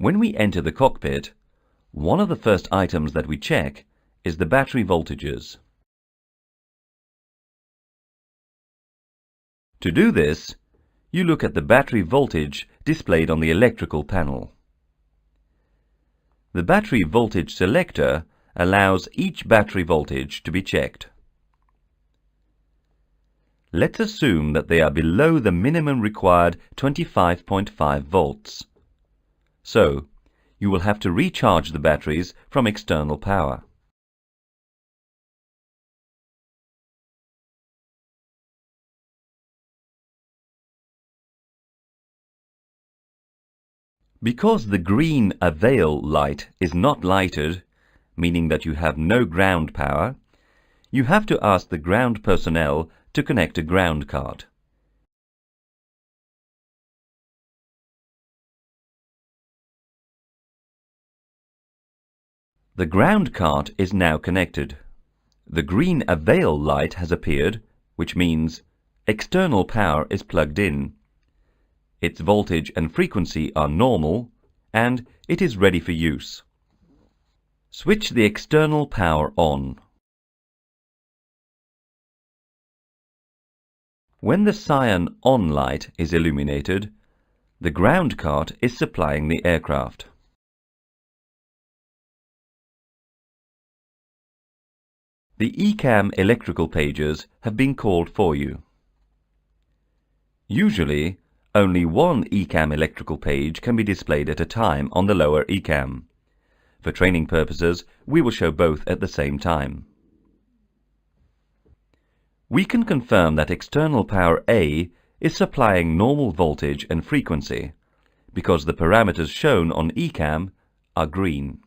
When we enter the cockpit, one of the first items that we check is the battery voltages. To do this, you look at the battery voltage displayed on the electrical panel. The battery voltage selector allows each battery voltage to be checked. Let's assume that they are below the minimum required 25.5 volts. So, you will have to recharge the batteries from external power. Because the green avail light is not lighted, meaning that you have no ground power, you have to ask the ground personnel to connect a ground card. The ground card is now connected. The green avail light has appeared, which means external power is plugged in. Its voltage and frequency are normal, and it is ready for use. Switch the external power on. When the cyan on light is illuminated, the ground cart is supplying the aircraft. The ECAM electrical pages have been called for you. Usually, only one ECAM electrical page can be displayed at a time on the lower ECAM. For training purposes, we will show both at the same time. We can confirm that external power A is supplying normal voltage and frequency, because the parameters shown on ECAM are green.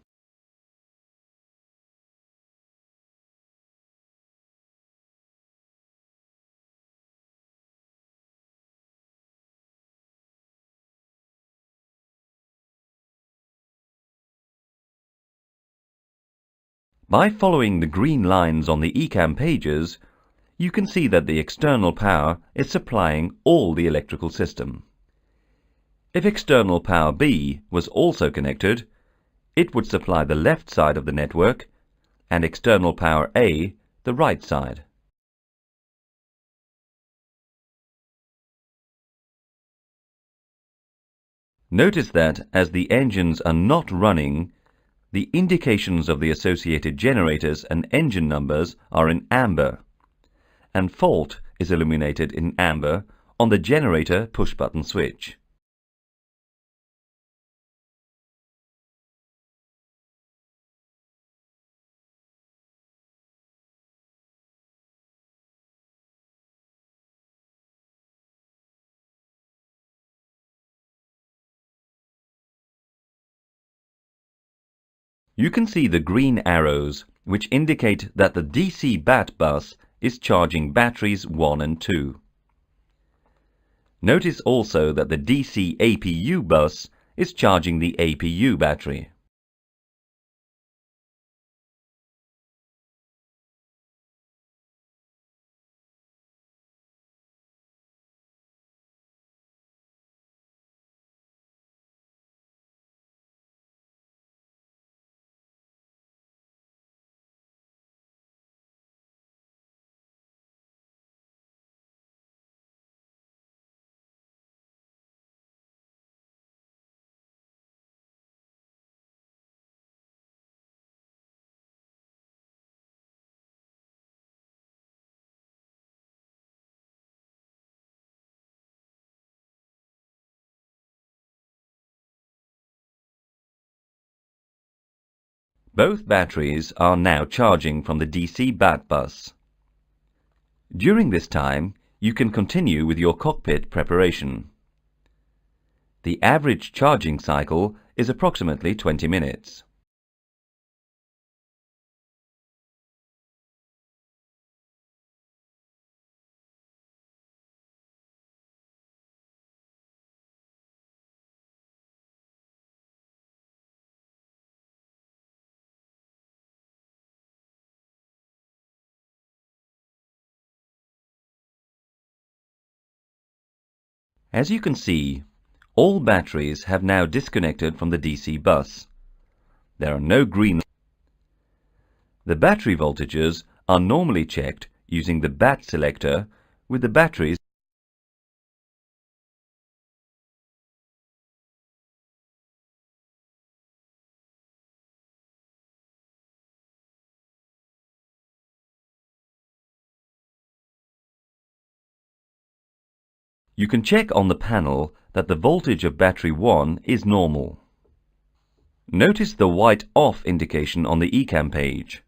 By following the green lines on the ECAM pages, you can see that the external power is supplying all the electrical system. If external power B was also connected, it would supply the left side of the network and external power A the right side. Notice that as the engines are not running, the indications of the associated generators and engine numbers are in amber, and fault is illuminated in amber on the generator push-button switch. You can see the green arrows, which indicate that the DC BAT bus is charging batteries 1 and 2. Notice also that the DC APU bus is charging the APU battery. Both batteries are now charging from the DC BAT bus. During this time, you can continue with your cockpit preparation. The average charging cycle is approximately 20 minutes. As you can see, All batteries have now disconnected from the DC bus. There are no green. The battery voltages are normally checked using the BAT selector with the batteries. You can check on the panel that the voltage of battery 1 is normal. Notice the white off indication on the ECAM page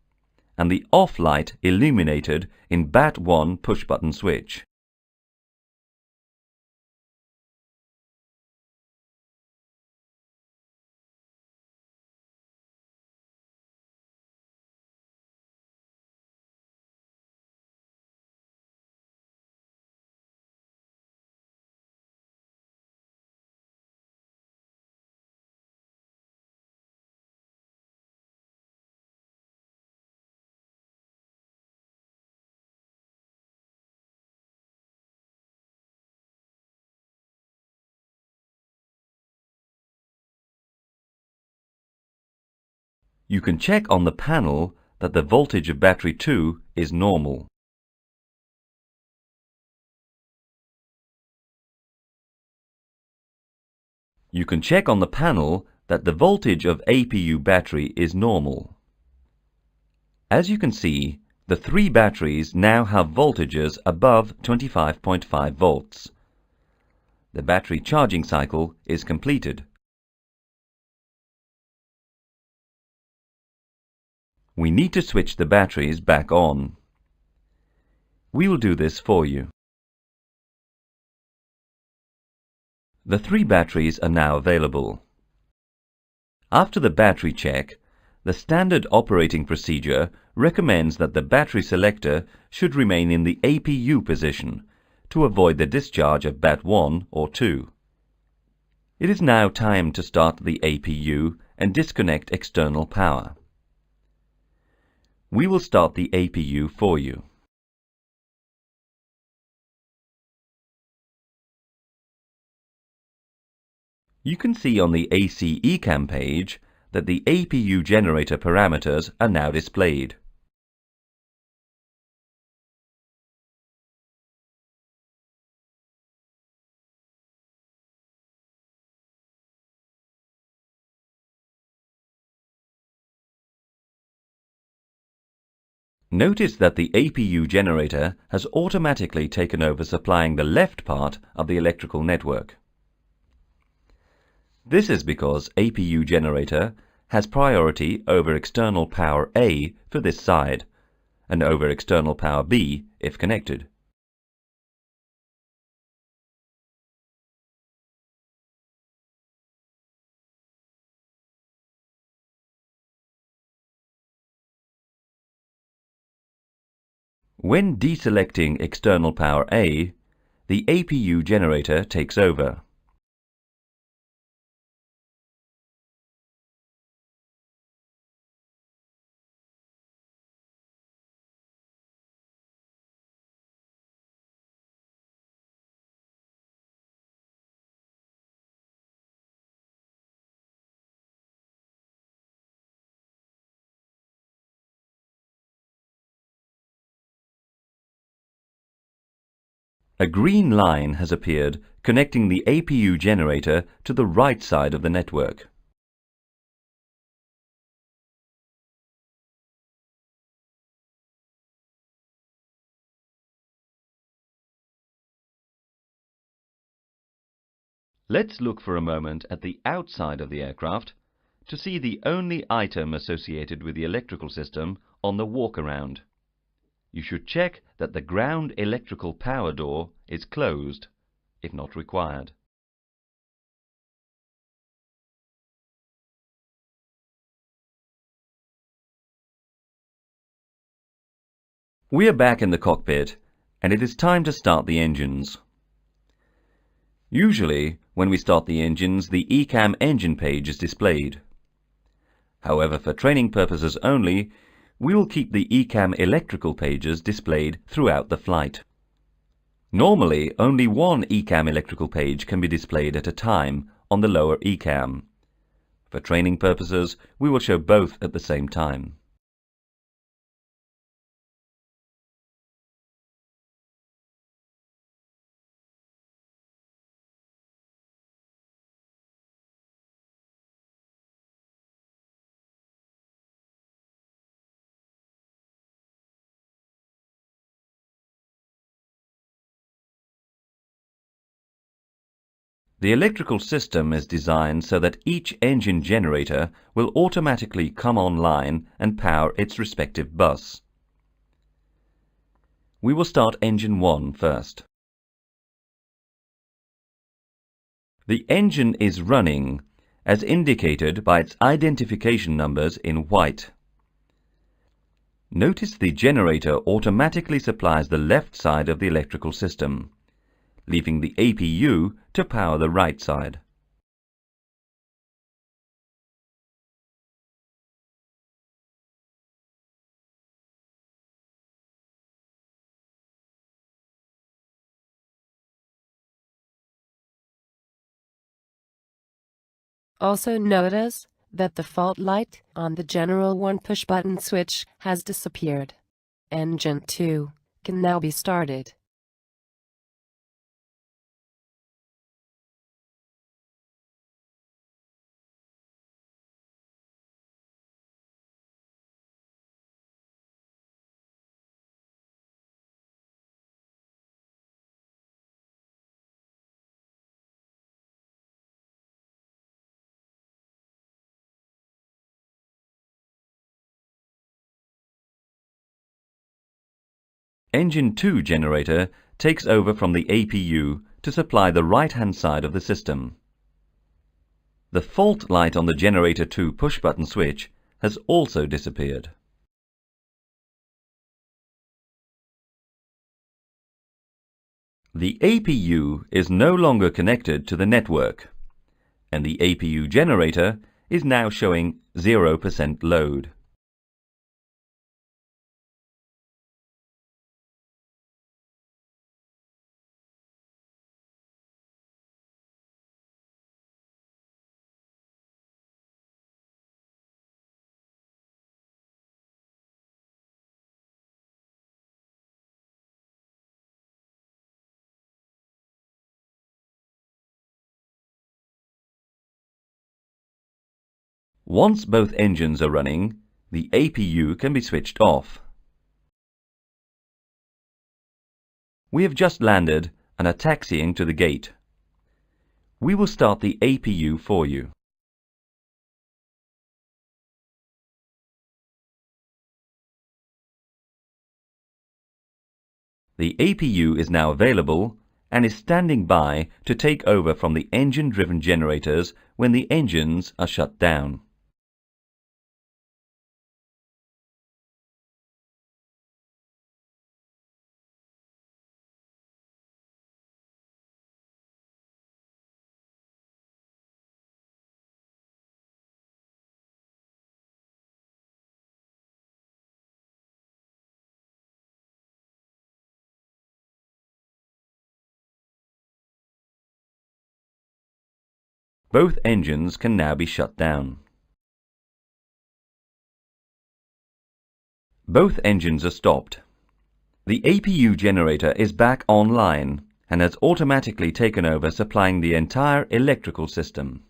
and the off light illuminated in BAT 1 push button switch. You can check on the panel that the voltage of battery 2 is normal. You can check on the panel that the voltage of APU battery is normal. As you can see, the 3 batteries now have voltages above 25.5 volts. The battery charging cycle is completed. We need to switch the batteries back on. We will do this for you. The 3 batteries are now available. After the battery check, the standard operating procedure recommends that the battery selector should remain in the APU position to avoid the discharge of BAT 1 or 2. It is now time to start the APU and disconnect external power. We will start the APU for you. You can see on the AC ECAM page that the APU generator parameters are now displayed. Notice that the APU generator has automatically taken over supplying the left part of the electrical network. This is because APU generator has priority over external power A for this side, and over external power B if connected. When deselecting external power A, the APU generator takes over. A green line has appeared connecting the APU generator to the right side of the network. Let's look for a moment at the outside of the aircraft to see the only item associated with the electrical system on the walk-around. You should check that the ground electrical power door is closed, if not required. We are back in the cockpit, and it is time to start the engines. Usually, when we start the engines, the ECAM engine page is displayed. However, for training purposes only, we will keep the ECAM electrical pages displayed throughout the flight. Normally, only one ECAM electrical page can be displayed at a time on the lower ECAM. For training purposes, we will show both at the same time. The electrical system is designed so that each engine generator will automatically come online and power its respective bus. We will start engine 1 first. The engine is running, as indicated by its identification numbers in white. Notice the generator automatically supplies the left side of the electrical system, leaving the APU to power the right side. Also notice that the fault light on the General 1 push-button switch has disappeared. Engine 2 can now be started. Engine 2 generator takes over from the APU to supply the right-hand side of the system. The fault light on the Generator 2 push-button switch has also disappeared. The APU is no longer connected to the network, and the APU generator is now showing 0% load. Once both engines are running, the APU can be switched off. We have just landed and are taxiing to the gate. We will start the APU for you. The APU is now available and is standing by to take over from the engine-driven generators when the engines are shut down. Both engines can now be shut down. Both engines are stopped. The APU generator is back online and has automatically taken over supplying the entire electrical system.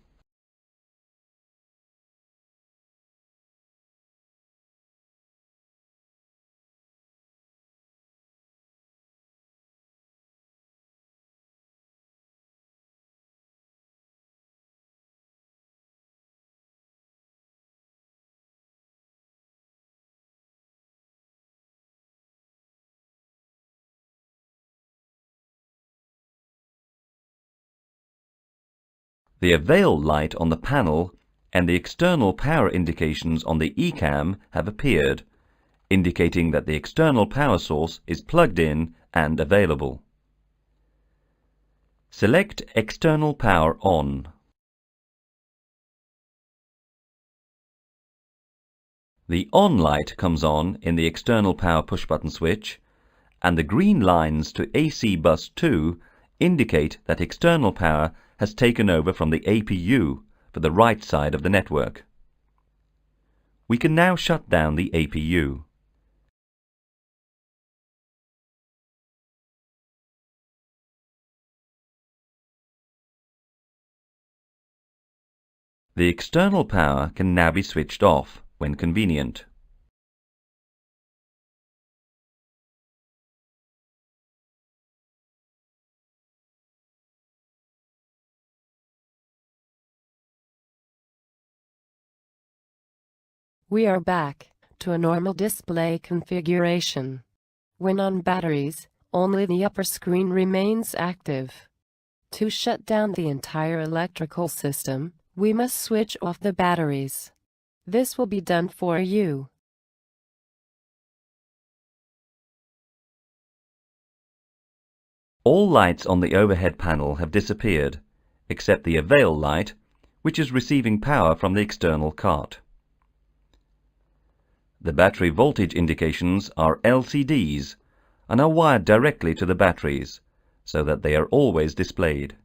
The avail light on the panel and the external power indications on the ECAM have appeared, indicating that the external power source is plugged in and available. Select External Power On. The On light comes on in the external power push-button switch, and the green lines to AC bus 2 indicate that external power has taken over from the APU for the right side of the network. We can now shut down the APU. The external power can now be switched off when convenient. We are back to a normal display configuration. When on batteries, only the upper screen remains active. To shut down the entire electrical system, we must switch off the batteries. This will be done for you. All lights on the overhead panel have disappeared, except the avail light, which is receiving power from the external cart. The battery voltage indications are LCDs and are wired directly to the batteries, so that they are always displayed.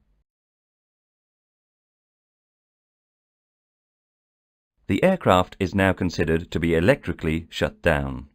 The aircraft is now considered to be electrically shut down.